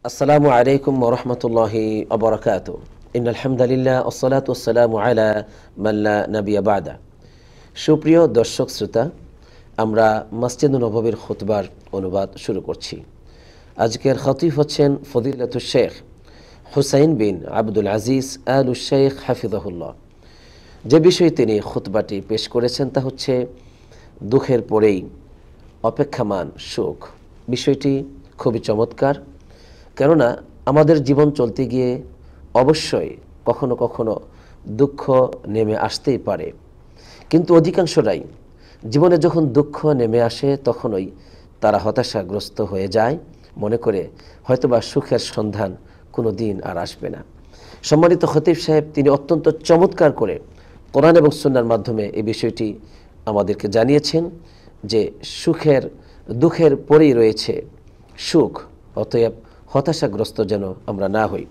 আসসালামু আলাইকুম ওয়া রাহমাতুল্লাহি ওয়া বারাকাতুহু। ইন্নাল হামদালিল্লাহ ওয়াসসালাতু ওয়াসসালামু আলা মান লা নাবিয়্যা বা'দা। সুপ্রিয় দর্শক শ্রোতা, আমরা মসজিদে নববীর খুতবার অনুবাদ শুরু করছি। আজকের খতিব হচ্ছেন ফজিলাতুশ শেখ হুসাইন বিন আব্দুল আজিজ আলুশ শেখ হাফিজাহুল্লাহ। যে বিষয়ে তিনি খুতবাটি পেশ করেছেন তা হচ্ছে দুঃখের পরেই অপেক্ষামান সুখ। বিষয়টি খুবই চমৎকার, কেননা আমাদের জীবন চলতে গিয়ে অবশ্যই কখনো কখনো দুঃখ নেমে আসতেই পারে, কিন্তু অধিকাংশরাই জীবনে যখন দুঃখ নেমে আসে তখনই তারা হতাশাগ্রস্ত হয়ে যায়, মনে করে হয়তোবা সুখের সন্ধান কোনো দিন আর আসবে না। সম্মানিত খতিব সাহেব তিনি অত্যন্ত চমৎকার করে কোরআন এবং সুন্নাহর মাধ্যমে এই বিষয়টি আমাদেরকে জানিয়েছেন যে দুঃখের পরেই রয়েছে সুখ, অতএব হতাশাগ্রস্ত যেন আমরা না হই।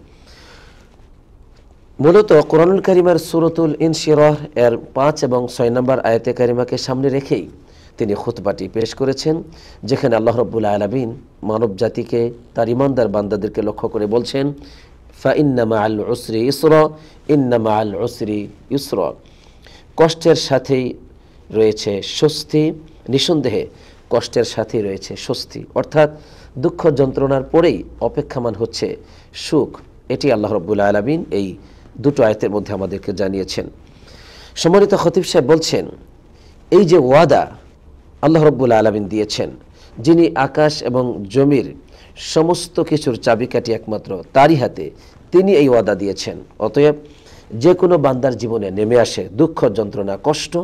মূলত কোরআনুল কারিমের সূরাতুল ইনশিরাহ এর 5 এবং 6 নম্বর আয়াতে কারিমাকে সামনে রেখেই তিনি খুতবাটি পেশ করেছেন, যেখানে আল্লাহ রাব্বুল আলামিন মানব জাতিকে, তার ঈমানদার বান্দাদেরকে লক্ষ্য করে বলছেন, ফা ইন্না মাআল উসরি ইসরা, ইন্না মাআল উসরি ইসরা। কষ্টের সাথেই রয়েছে স্বস্তি, নিঃসন্দেহে কষ্টের সাথেই রয়েছে স্বস্তি। অর্থাৎ দুঃখ যন্ত্রণার পরেই অপেক্ষামান হচ্ছে সুখ। এটি আল্লাহ রাব্বুল আলামিন এই দুটো আয়াতের মধ্যে আমাদেরকে জানিয়েছেন। সম্মানিত খতিব সাহেব বলছেন, এই যে ওয়াদা আল্লাহ রাব্বুল আলামিন দিয়েছেন, যিনি আকাশ এবং জমির সমস্ত কিছুর চাবিকাঠি একমাত্র তারই হাতে, তিনি এই ওয়াদা দিয়েছেন। অতএব যে কোনো বান্দার জীবনে নেমে আসে দুঃখ, যন্ত্রণা, কষ্ট,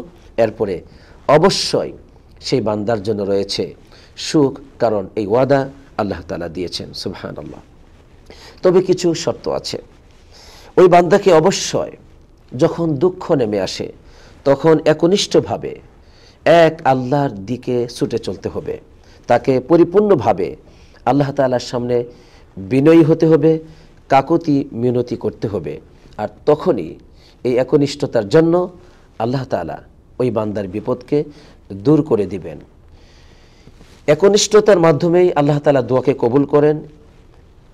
এরপরে অবশ্যই সেই বান্দার জন্য রয়েছে সুখ, কারণ এই ওয়াদা আল্লাহ তাআলা দিয়েছেন। সুবহানাল্লাহ। তবে কিছু শর্ত আছে। ওই বান্দাকে অবশ্যই যখন দুঃখ নেমে আসে তখন একনিষ্ঠভাবে এক আল্লাহর দিকে ছুটে চলতে হবে। তাকে পরিপূর্ণভাবে আল্লাহ তাআলার সামনে বিনয়ী হতে হবে, কাকুতি মিনতি করতে হবে। আর তখনই এই একনিষ্ঠতার জন্য আল্লাহ তাআলা ওই বান্দার বিপদকে দূর করে দিবেন। একনিষ্ঠতার মাধ্যমেই আল্লাহ তাআলা দোয়াকে কবুল করেন।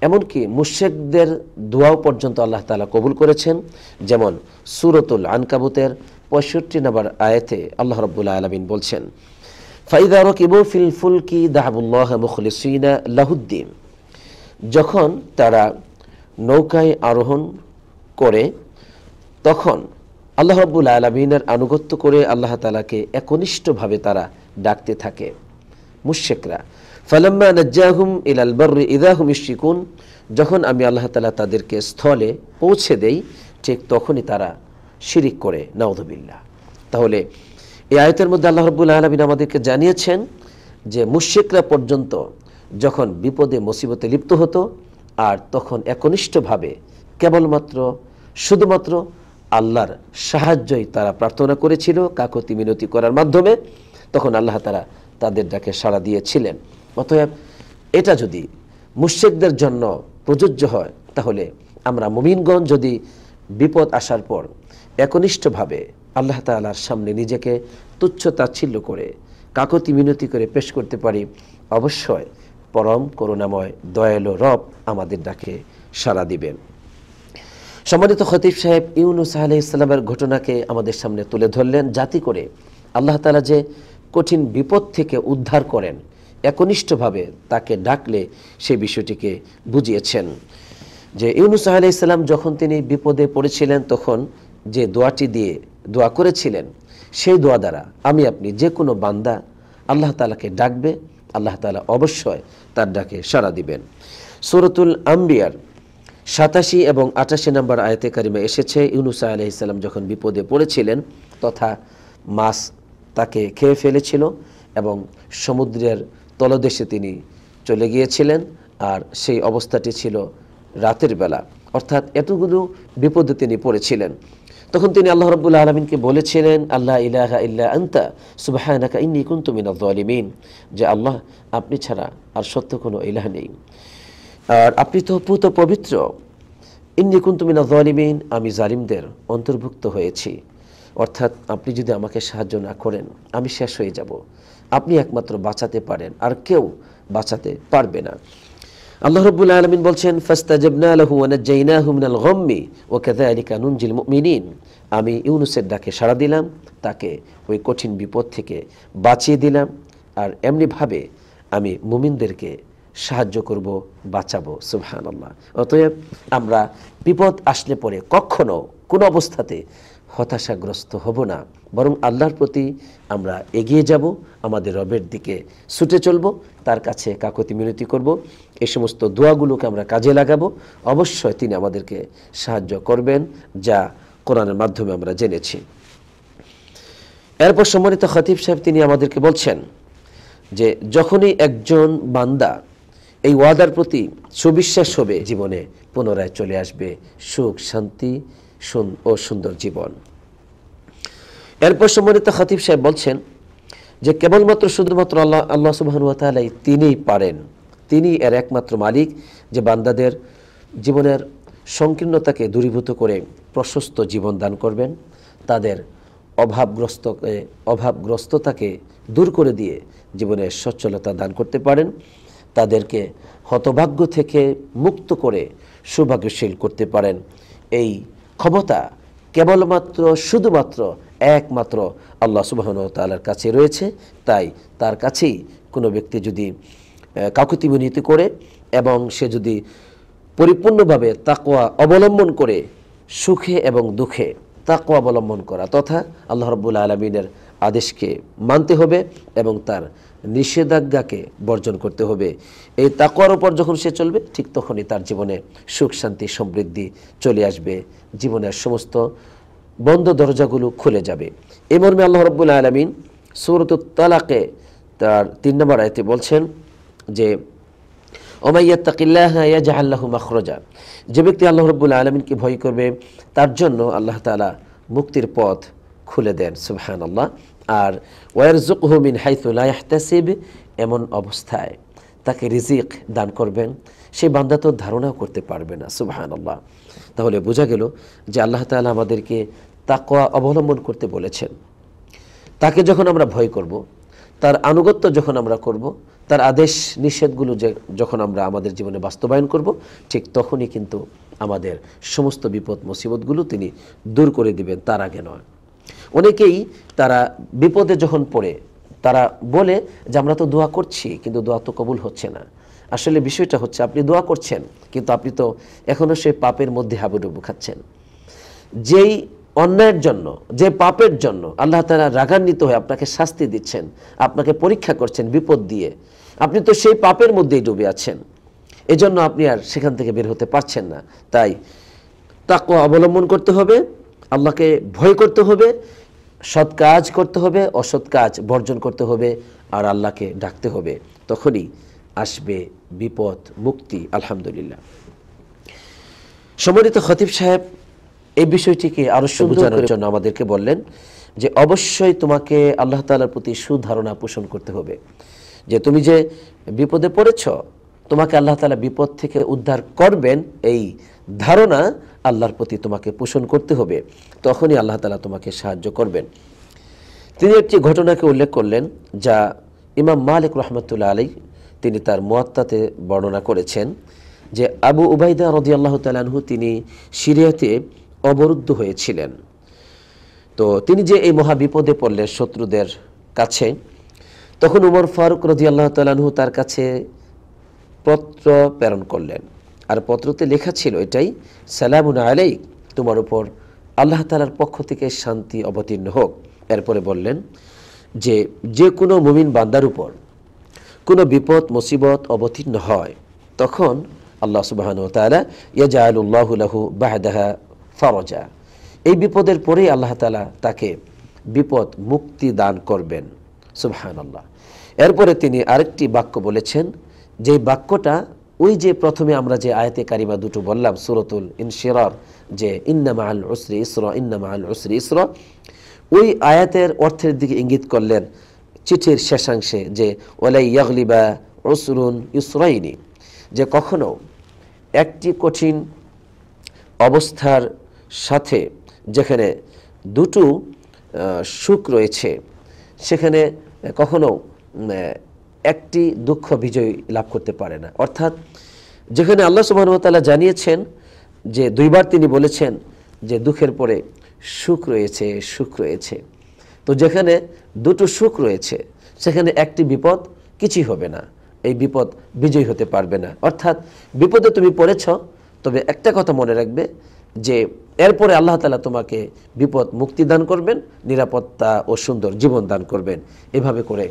এমনকি মুশরিকদের দোয়াও পর্যন্ত আল্লাহ তাআলা কবুল করেছেন। যেমন সূরাতুল আনকাবুতের 65 নম্বর আয়াতে আল্লাহ রাব্বুল আলামিন বলছেন, ফাইযা রাকিবু ফিল ফুলকি দা'াবুল্লাহ মুখলিসিনা লাহুদ্দিন। যখন তারা নৌকায় আরোহণ করে তখন আল্লাহ রাব্বুল আলামিনের আনুগত্য করে আল্লাহ তাআলাকে একনিষ্ঠভাবে তারা ডাকতে থাকে মুশরিকরা। ফালাম্মা নাজ্জাহুম ইলাল বাররি ইযা হুম ইশরিকুন। যখন আমি আল্লাহ তাআলা তাদেরকে স্থলে পৌঁছে দেই, ঠিক তখনই তারা শিরিক করে, নাউযুবিল্লাহ। তাহলে এই আয়াতের মধ্যে আল্লাহ রাব্বুল আলামিন আমাদেরকে জানিয়েছেন যে মুশরিকরা পর্যন্ত যখন বিপদে মুসিবতে লিপ্ত হতো আর তখন একনিষ্ঠভাবে কেবলমাত্র শুধুমাত্র আল্লাহর সাহায্যই তারা প্রার্থনা করেছিল কাকুতি মিনতি করার মাধ্যমে, তখন আল্লাহ তাআলা তাদের ডাকে সাড়া দিয়েছিলেন। অতএব এটা যদি মুশরিকদের জন্য প্রযোজ্য হয়, তাহলে আমরা মুমিনগণ যদি বিপদ আসার পর একনিষ্ঠভাবে আল্লাহ তাআলার সামনে নিজেকে তুচ্ছ তাচ্ছিল্য করে কাকুতি মিনতি করে পেশ করতে পারি, অবশ্যই পরম করুণাময় দয়ালু রব আমাদের ডাকে সাড়া দিবেন। সম্মানিত খতিব সাহেব ইউনূস আলাইহিস সালামের ঘটনাকে আমাদের সামনে তুলে ধরলেন, যাতে করে আল্লাহ তাআলা যে কঠিন বিপদ থেকে উদ্ধার করেন, একনিষ্ঠভাবে তাকে ডাকলে সেই বিষয়টিকে বুঝিয়েছেন। যে ইউনূস আলাইহিস সালাম যখন তিনি বিপদে পড়েছিলেন তখন যে দোয়াটি দিয়ে দোয়া করেছিলেন, সেই দোয়া দ্বারা আমি আপনি যে কোনো বান্দা আল্লাহ তাআলাকে ডাকবে, আল্লাহ তাআলা অবশ্যই তার ডাকে সাড়া দিবেন। সূরাতুল আম্বিয়ার 87 এবং 88 নম্বর আয়াতে কারিমা এসেছে, ইউনূস আলাইহিস সালাম যখন বিপদে পড়েছিলেন তথা মাছ তাকে খেয়ে ফেলেছিল এবং সমুদ্রের তলদেশে তিনি চলে গিয়েছিলেন, আর সেই অবস্থাটি ছিল রাতের বেলা, অর্থাৎ এতগুলো বিপদে তিনি পড়েছিলেন। তখন তিনি আল্লাহ রাব্বুল আলামিনকে বলেছিলেন, আল্লা ইলাহা ইল্লা আনতা সুবহানাকা ইন্নী কুনতু মিনাজ জালিমিন, যে আল্লাহ, আপনি ছাড়া আর সত্য কোনো ইলাহ নেই, আর আপনি তো পুত পবিত্র। ইন্নী কুনতু মিনাজ জালিমিন, আমি জালিমদের অন্তর্ভুক্ত হয়েছি। অর্থাৎ আপনি যদি আমাকে সাহায্য না করেন আমি শেষ হয়ে যাব। আপনি একমাত্র বাঁচাতে পারেন, আর কেউ বাঁচাতে পারবে না। আল্লাহ রাব্বুল আলামিন বলছেন ফাস্তাজাবনা লাহু ওয়া নাজাইনাহু মিনাল গাম্মি ওয়া কাযালিকা নুনজিল মুমিনিন। আমি ইউনুসের ডাকে সাড়া দিলাম, তাকে ওই কঠিন বিপদ থেকে বাঁচিয়ে দিলাম, আর এমনিভাবে আমি মুমিনদেরকে সাহায্য করব, বাঁচাবো। সুবহানাল্লাহ। অতএব আমরা বিপদ আসলে পরে কখনো কোনো অবস্থাতে হতাশাগ্রস্ত হব না, বরং আল্লাহর প্রতি আমরা এগিয়ে যাব, আমাদের রবের দিকে ছুটে চলব, তার কাছে কাকুতি মিনতি করব, এই সমস্ত দোয়াগুলোকে আমরা কাজে লাগাবো। অবশ্যই তিনি আমাদেরকে সাহায্য করবেন, যা কোরআনের মাধ্যমে আমরা জেনেছি। এরপর সম্মানিত খতিব সাহেব তিনি আমাদেরকে বলছেন যে যখনই একজন বান্দা এই ওয়াদার প্রতি সুবিশ্বাস হবে, জীবনে পুনরায় চলে আসবে সুখ, শান্তি ও সুন্দর জীবন। এরপর সম্মানিত খতিব সাহেব বলছেন যে কেবলমাত্র শুধুমাত্র আল্লাহ সুবহানাহু ওয়া তাআলাই তিনিই পারেন, তিনি এর একমাত্র মালিক, যে বান্দাদের জীবনের সংকীর্ণতাকে দূরীভূত করে প্রশস্ত জীবন দান করবেন, তাদের অভাবগ্রস্ততাকে দূর করে দিয়ে জীবনের সচ্ছলতা দান করতে পারেন, তাদেরকে হতভাগ্য থেকে মুক্ত করে সৌভাগ্যশীল করতে পারেন। এই ক্ষমতা কেবলমাত্র শুধুমাত্র একমাত্র আল্লাহ সুবহানাহু ওয়া তাআলার কাছে রয়েছে। তাই তার কাছেই কোনো ব্যক্তি যদি কাকুতি মিনতি করে এবং সে যদি পরিপূর্ণভাবে তাকওয়া অবলম্বন করে, সুখে এবং দুঃখে তাকওয়া অবলম্বন করা তথা আল্লাহ রাব্বুল আলামিনের আদেশকে মানতে হবে এবং তার নিষেধাজ্ঞাকে বর্জন করতে হবে। এই তাকওয়ার উপর যখন সে চলবে, ঠিক তখনই তার জীবনে সুখ, শান্তি, সমৃদ্ধি চলে আসবে, জীবনের সমস্ত বন্ধ দরজাগুলো খুলে যাবে। এই মর্মে আল্লাহ রাব্বুল আলামিন সূরাতুত তালাকে তার ৩ নম্বর আয়াতে বলছেন যে ওমাই ইয়াত্তাকিল্লাহা ইয়াজআল লাহু মাখরাজা, যে ব্যক্তি আল্লাহ রাব্বুল আলামিনকে ভয় করবে তার জন্য আল্লাহ তাআলা মুক্তির পথ খুলে দেন। সুবহানাল্লাহ। আর ওয়ারযুকহু মিন হাইথু লা ইয়াহতাসিব, এমন অবস্থায় তাকে রিজিক দান করবেন সেই বান্দা তো ধারণাও করতে পারবে না। সুবহানাল্লাহ। তাহলে বোঝা গেল যে আল্লাহ তাআলা আমাদেরকে তাকওয়া অবলম্বন করতে বলেছেন। তাকে যখন আমরা ভয় করব, তার আনুগত্য যখন আমরা করব, তার আদেশ নিষেধগুলো যখন আমরা আমাদের জীবনে বাস্তবায়ন করব, ঠিক তখনই কিন্তু আমাদের সমস্ত বিপদ মুসিবতগুলো তিনি দূর করে দিবেন, তার আগে নয়। অনেকেই তারা বিপদে যখন পড়ে তারা বলে যে আমরা তো দোয়া করছি কিন্তু দোয়া তো কবুল হচ্ছে না। আসলে বিষয়টা হচ্ছে আপনি দোয়া করছেন কিন্তু আপনি তো এখনও সেই পাপের মধ্যে হাবুডুবু খাচ্ছেন। যেই অন্যায়ের জন্য, যে পাপের জন্য আল্লাহ তাআলা রাগান্বিত হয়ে আপনাকে শাস্তি দিচ্ছেন, আপনাকে পরীক্ষা করছেন বিপদ দিয়ে, আপনি তো সেই পাপের মধ্যেই ডুবে আছেন, এজন্য আপনি আর সেখান থেকে বের হতে পারছেন না। তাই তাকওয়া অবলম্বন করতে হবে, আল্লাহকে ভয় করতে হবে, সৎ কাজ করতে হবে, অসৎ কাজ বর্জন করতে হবে, আর আল্লাহকে ডাকতে হবে, তখনই আসবে বিপদ মুক্তি। আলহামদুলিল্লাহ। সম্মানিত খতিব সাহেব এই বিষয়টিকে আরো সুন্দর করার জন্য আমাদেরকে বললেন যে অবশ্যই তোমাকে আল্লাহ তাআলার প্রতি সুধারণা পোষণ করতে হবে, যে তুমি যে বিপদে পড়েছ, তোমাকে আল্লাহ তাআলা বিপদ থেকে উদ্ধার করবেন, এই ধারণা আল্লাহর প্রতি তোমাকে পোষণ করতে হবে, তখনই আল্লাহ তাআলা তোমাকে সাহায্য করবেন। তিনি একটি ঘটনাকে উল্লেখ করলেন যা ইমাম মালিক রাহমাতুল্লাহ আলাইহি তিনি তার মুয়াত্তাতে বর্ণনা করেছেন যে আবু উবাইদা রাদিয়াল্লাহু তাআলা আনহু তিনি সিরিয়াতে অবরুদ্ধ হয়েছিলেন। তো তিনি যে এই মহা বিপদে পড়লেন শত্রুদের কাছে, তখন উমর ফারুক রাদিয়াল্লাহু তাআলা আনহু তার কাছে পত্র প্রেরণ করলেন। আর পত্রতে লেখা ছিল এটাই, সালামুন আলাইক, তোমার উপর আল্লাহ তাআলার পক্ষ থেকে শান্তি অবতীর্ণ হোক। এরপরে বললেন যে যে কোনো মুমিন বান্দার উপর কোনো বিপদ মুসিবত অবতীর্ণ হয়, তখন আল্লাহ সুবহানাহু ওয়া তাআলা ইয়াজআলুল্লাহু লাহু বা'দাহা ফারাজা, এই বিপদের পরেই আল্লাহ তাআলা তাকে বিপদ মুক্তি দান করবেন। সুবহানাল্লাহ। এরপরে তিনি আরেকটি বাক্য বলেছেন, যে বাক্যটা ওই যে প্রথমে আমরা যে আয়াতে কারিমা দুটো বললাম সূরাতুল ইনশিরার, যে ইন্না মাআল উসরি ইসরা, ইন্না মাআল উসরি ইসরা, ওই আয়াতের অর্থের দিকে ইঙ্গিত করলেন চিঠির শেষাংশে, যে ওয়ালাই ইয়াগলিবা উসরুন ইসরাইনি, যে কখনো একটি কঠিন অবস্থার সাথে যেখানে দুটো সুখ রয়েছে, সেখানে কখনো একটি দুঃখ বিজয় লাভ করতে পারে না। অর্থাৎ যেখানে আল্লাহ সুবহানাহু ওয়া তাআলা জানিয়েছেন যে দুইবার তিনি বলেছেন যে দুঃখের পরে সুখ রয়েছে, সুখ রয়েছে। তো যেখানে দুটো সুখ রয়েছে সেখানে একটি বিপদ কিছুই হবে না, এই বিপদ বিজয় হতে পারবে না। অর্থাৎ বিপদে তুমি পড়েছ, তবে একটা কথা মনে রাখবে যে এরপরে আল্লাহ তাআলা তোমাকে বিপদ মুক্তি দান করবেন, নিরাপত্তা ও সুন্দর জীবন দান করবেন। এভাবে করে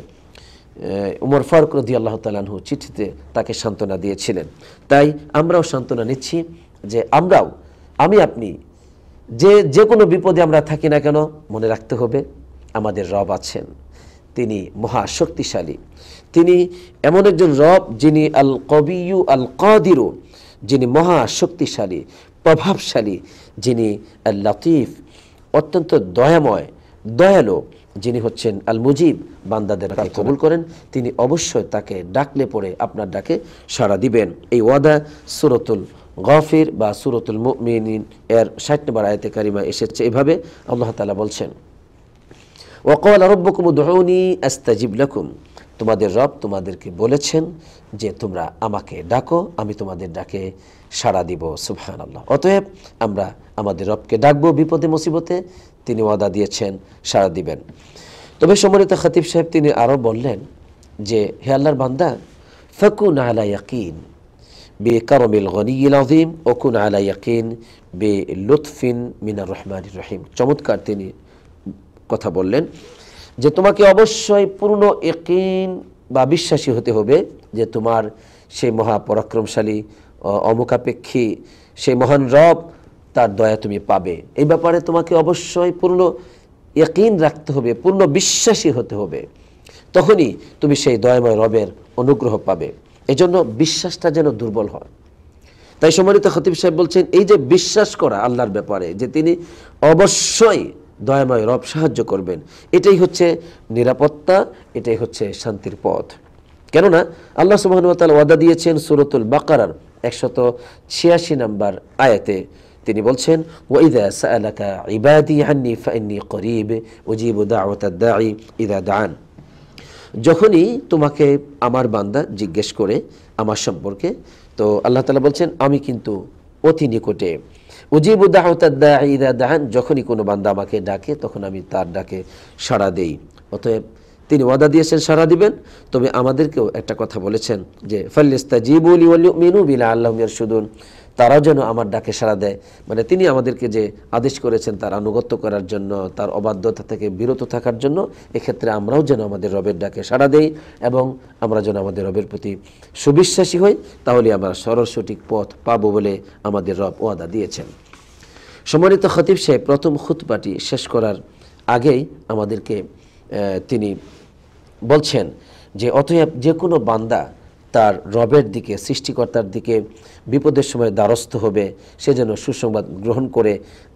উমর ফারুক রাদিয়াল্লাহু তাআলা আনহু চিঠিতে তাকে সান্ত্বনা দিয়েছিলেন। তাই আমরাও সান্ত্বনা নিচ্ছি যে আমি আপনি যে কোনো বিপদে আমরা থাকি না কেন, মনে রাখতে হবে আমাদের রব আছেন, তিনি মহাশক্তিশালী। তিনি এমন একজন রব যিনি আল কবিয়্যু আল কাদিরু, যিনি মহাশক্তিশালী, প্রভাবশালী, যিনি আল লতিফ, অত্যন্ত দয়াময়, দয়ালু, যিনি হচ্ছেন আল মুজিব, বান্দাদের কবুল করেন। তিনি অবশ্যই তাকে ডাকলে পরে আপনার ডাকে সাড়া দিবেন। এই ওয়াদা সূরাতুল গাফির বা সূরাতুল মুমিনিন এর ৬০ নম্বর আয়াতে কারিমা এসেছে। এভাবে আল্লাহ তাআলা বলছেন, ওয়াকালা রাব্বুকুম উদউনি আস্তাজিব লাকুম, তোমাদের রব তোমাদেরকে বলেছেন যে তোমরা আমাকে ডাকো, আমি তোমাদের ডাকে সাড়া দিব। সুবহানাল্লাহ। অতএব আমরা আমাদের রবকে ডাকবো বিপদে মুসিবতে, তিনি ওয়াদা দিয়েছেন সাড়া দিবেন। তবে সম্মানিত খতিব সাহেব তিনি আরও বললেন যে হে আল্লাহর বান্দা, ফাকুন আলা ইয়াকিন বিকারমিল গনিয়িল আযীম ওকুন আলা ইয়াকিন বিলুতফিন মিনার রহমানির রহিম। চমৎকার তিনি কথা বললেন যে তোমাকে অবশ্যই পূর্ণ ইয়াকিন বা বিশ্বাসী হতে হবে যে তোমার সেই মহাপরাক্রমশালী, অমুখাপেক্ষী সেই মহান রব, তার দয়া তুমি পাবে। এই ব্যাপারে তোমাকে অবশ্যই পূর্ণ ইয়াকিন রাখতে হবে, পূর্ণ বিশ্বাসী হতে হবে, তখনই তুমি সেই দয়াময় রবের অনুগ্রহ পাবে। এজন্য বিশ্বাসটা যেন দুর্বল হয়। তাই সম্মানিত খতিব সাহেব বলছেন এই যে বিশ্বাস করা আল্লাহর ব্যাপারে যে তিনি অবশ্যই দয়াময় রব সাহায্য করবেন, এটাই হচ্ছে নিরাপত্তা, এটাই হচ্ছে শান্তির পথ। কেননা আল্লাহ সুবহানাহু ওয়া তাআলা ওয়াদা দিয়েছেন সূরাতুল বাকারার 186 নম্বর আয়াতে, তিনি বলছেন ওয়াইদা সাআলাকা ইবাদি আন্নী ফাইন্নী করিব উজিবু দাওয়াতাদ দাঈ ইযা দাআন। যখনই তোমাকে আমার বান্দা জিজ্ঞেস করে আমার সম্পর্কে, তো আল্লাহ তাআলা বলছেন আমি কিন্তু অতি নিকটে। উজিবু দাওয়াতাদ দাঈ ইযা দাআন, যখনই কোনো বান্দা আমাকে ডাকে তখন আমি তার ডাকে সাড়া দেই। অতএব তিনি ওয়াদা দিয়েছেন সাড়া দিবেন। তবে আমাদেরকেও একটা কথা বলেছেন যে ফাল্লিস্তাজিবু লি ওয়াল ইউমিনু বিলা আল্লাহুম ইয়ারশুদুন, তারাও যেন আমার ডাকে সাড়া দেয়। মানে তিনি আমাদেরকে যে আদেশ করেছেন তার আনুগত্য করার জন্য, তার অবাধ্যতা থেকে বিরত থাকার জন্য, এক্ষেত্রে আমরাও যেন আমাদের রবের ডাকে সাড়া দেই এবং আমরা যেন আমাদের রবের প্রতি সুবিশ্বাসী হই, তাহলে আমরা সরল সঠিক পথ পাবো বলে আমাদের রব ওয়াদা দিয়েছেন। সম্মানিত খতিব সাহেব প্রথম খুতবাটি শেষ করার আগেই আমাদেরকে তিনি বলছেন যে অতএব যে কোনো বান্দা তার রবের দিকে, সৃষ্টিকর্তার দিকে বিপদের সময় দ্বারস্থ হবে, সে যেন সুসংবাদ গ্রহণ করে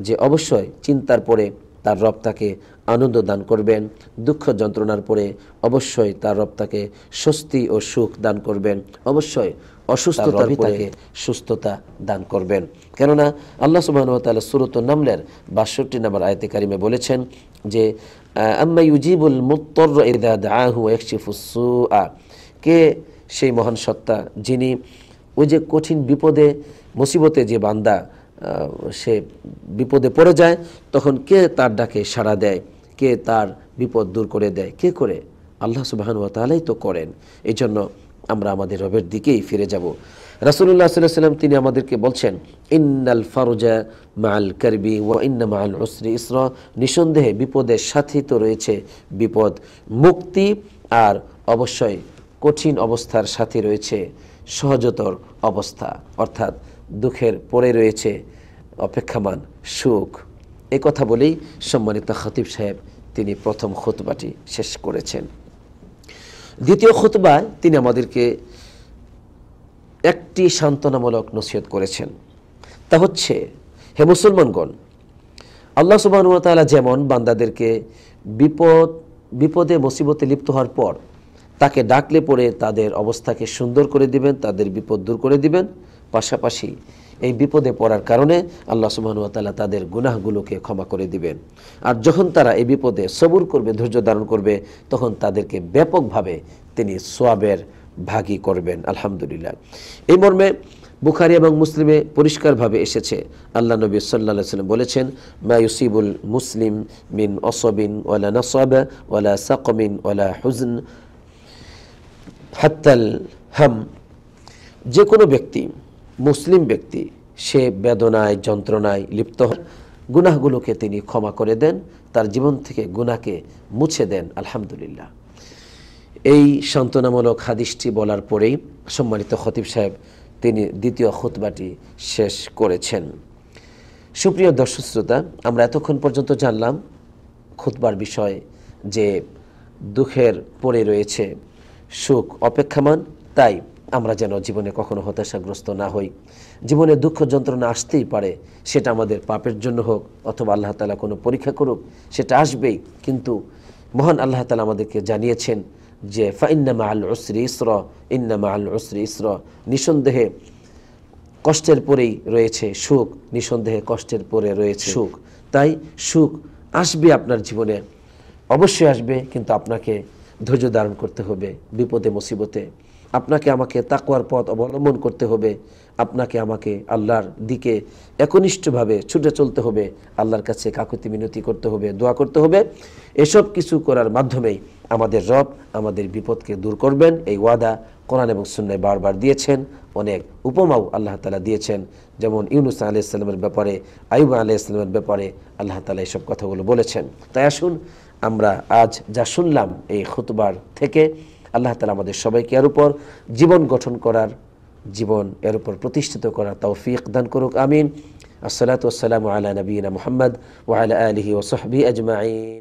যে অবশ্যই চিন্তার পরে তার রব তাকে আনন্দ দান করবেন, দুঃখ যন্ত্রণার পরে অবশ্যই তার রব তাকে স্বস্তি ও সুখ দান করবেন, অবশ্যই অসুস্থতার পরে সুস্থতা দান করবেন। কেননা আল্লাহ সুবহানাহু ওয়া তাআলা সূরাতুন নামলের ৬২ নম্বর আয়াতে কারিমে বলেছেন যে আম্মা ইউজিবুল মুত্তাররা ইযা দাআহু ওয়া ইয়াকশিফুস সুআ, কে সেই মহান সত্তা যিনি ওই যে কঠিন বিপদে মুসিবতে যে বান্দা সে বিপদে পড়ে যায় তখন কে তার ডাকে সাড়া দেয়, কে তার বিপদ দূর করে দেয়, কে করে? আল্লাহ সুবহানাহু ওয়া তাআলাই তো করেন। এই জন্য আমরা আমাদের রবের দিকেই ফিরে যাব। রাসূলুল্লাহ সাল্লাল্লাহু আলাইহি ওয়াসাল্লাম তিনি আমাদেরকে বলছেন ইন্নাল ফারজা মাআল কারবি ওয়া ইন্না মাআল উসরি ইসরা, নিঃসন্দেহে বিপদের সাথেই তো রয়েছে বিপদ মুক্তি, আর অবশ্যই কঠিন অবস্থার সাথে রয়েছে সহজতর অবস্থা, অর্থাৎ দুঃখের পরে রয়েছে অপেক্ষামান সুখ। এই কথা বলেই সম্মানিত খতিব সাহেব তিনি প্রথম খুতবাটি শেষ করেছেন। দ্বিতীয় খুতবায় তিনি আমাদেরকে একটি সান্ত্বনামূলক নসিহত করেছেন, তা হচ্ছে হে মুসলমানগণ, আল্লাহ সুবহানাহু ওয়া তাআলা যেমন বান্দাদেরকে বিপদে মুসিবতে লিপ্ত হওয়ার পর তাকে ডাকলে পরে তাদের অবস্থাকে সুন্দর করে দিবেন, তাদের বিপদ দূর করে দিবেন, পাশাপাশি এই বিপদে পড়ার কারণে আল্লাহ সুবহানাহু ওয়া তাআলা তাদের গুনাহগুলোকে ক্ষমা করে দিবেন। আর যখন তারা এই বিপদে সবুর করবে, ধৈর্য ধারণ করবে, তখন তাদেরকে ব্যাপকভাবে তিনি সওয়াবের ভাগী করবেন। আলহামদুলিল্লাহ। এই মর্মে বুখারী এবং মুসলিমে পরিষ্কারভাবে এসেছে, আল্লাহ নবী সাল্লাল্লাহু আলাইহি ওয়াসাল্লাম বলেছেন, মা ইউসিবুল মুসলিম মিন অসবিন ওয়ালা নাসাব ওয়ালা সাকমিন ওয়ালা হুজন হাত্তাল হাম। যে কোনো ব্যক্তি, মুসলিম ব্যক্তি, সে বেদনায় যন্ত্রণায় লিপ্ত হয়, গুনাহগুলোকে তিনি ক্ষমা করে দেন, তার জীবন থেকে গুনাহকে মুছে দেন। আলহামদুলিল্লাহ। এই সান্ত্বনামূলক হাদিসটি বলার পরেই সম্মানিত খতিব সাহেব তিনি দ্বিতীয় খুতবাটি শেষ করেছেন। সুপ্রিয় দর্শক শ্রোতা, আমরা এতক্ষণ পর্যন্ত জানলাম খুতবার বিষয়, যে দুঃখের পরে রয়েছে সুখ অপেক্ষামান। তাই আমরা যেন জীবনে কখনো হতাশাগ্রস্ত না হই। জীবনে দুঃখ যন্ত্রণা আসতেই পারে, সেটা আমাদের পাপের জন্য হোক অথবা আল্লাহ তাআলা কোনো পরীক্ষা করুক, সেটা আসবেই। কিন্তু মহান আল্লাহ তাআলা আমাদেরকে জানিয়েছেন যে ফাইন্না মাআল উসরি ইসরা, ইন্না মাআল উসরি ইসরা, নিঃসন্দেহে কষ্টের পরেই রয়েছে সুখ, নিঃসন্দেহে কষ্টের পরে রয়েছে সুখ। তাই সুখ আসবে আপনার জীবনে, অবশ্যই আসবে, কিন্তু আপনাকে ধৈর্য ধারণ করতে হবে বিপদে মুসিবতে। আপনাকে আমাকে তাকওয়ার পথ অবলম্বন করতে হবে, আপনাকে আমাকে আল্লাহর দিকে একনিষ্ঠভাবে ছুটে চলতে হবে, আল্লাহর কাছে কাকুতি মিনতি করতে হবে, দোয়া করতে হবে। এসব কিছু করার মাধ্যমেই আমাদের রব আমাদের বিপদকে দূর করবেন। এই ওয়াদা কোরআন এবং সুন্নাহয় বারবার দিয়েছেন। অনেক উপমাও আল্লাহ তাআলা দিয়েছেন, যেমন ইউনূস আলাইহিস সালামের ব্যাপারে, আইয়ুব আলাইহিস সালামের ব্যাপারে আল্লাহ তাআলা এইসব কথাগুলো বলেছেন। তাই আসুন আমরা আজ যা শুনলাম এই খুতবার থেকে, আল্লাহ তাআলা আমাদের সবাইকে এর উপর জীবন গঠন করার, জীবন এর উপর প্রতিষ্ঠিত করার তৌফিক দান করুক। আমিন। আসসালাতু ওয়াসসালামু আলা নবিয়িনা মুহাম্মদ ওয়া আলা আলিহি ওয়া সাহবিহি আজমাইন।